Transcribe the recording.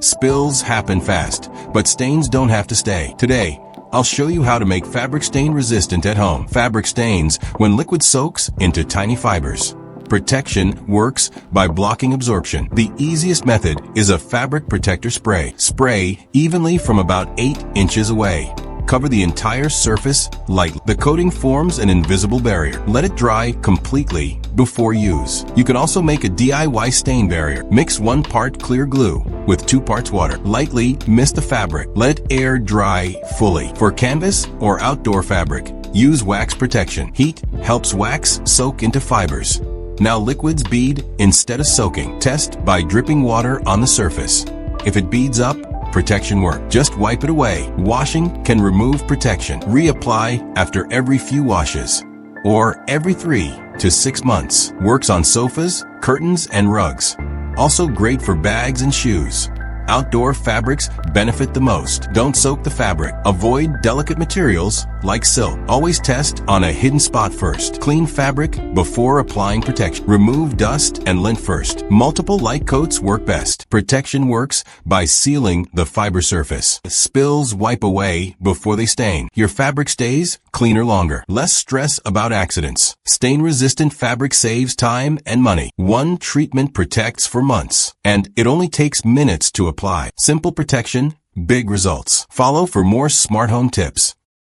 Spills happen fast, but stains don't have to stay. Today, I'll show you how to make fabric stain resistant at home. Fabric stains when liquid soaks into tiny fibers. Protection works by blocking absorption. The easiest method is a fabric protector spray. Spray evenly from about 8 inches away. Cover the entire surface lightly. The coating forms an invisible barrier. Let it dry completely before use. You can also make a DIY stain barrier. Mix 1 part clear glue with 2 parts water. Lightly mist the fabric. Let it air dry fully. For canvas or outdoor fabric, use wax protection. Heat helps wax soak into fibers. Now liquids bead instead of soaking. Test by dripping water on the surface. If it beads up, protection work. Just wipe it away. Washing can remove protection. Reapply after every few washes or every 3 to 6 months. Works on sofas, curtains, and rugs. Also great for bags and shoes. Outdoor fabrics benefit the most. Don't soak the fabric. Avoid delicate materials like silk. Always test on a hidden spot first. Clean fabric before applying protection. Remove dust and lint first. Multiple light coats work best. Protection works by sealing the fiber surface. Spills wipe away before they stain. Your fabric stays cleaner longer. Less stress about accidents. Stain-resistant fabric saves time and money. One treatment protects for months, and it only takes minutes to apply. Simple protection, big results. Follow for more smart home tips.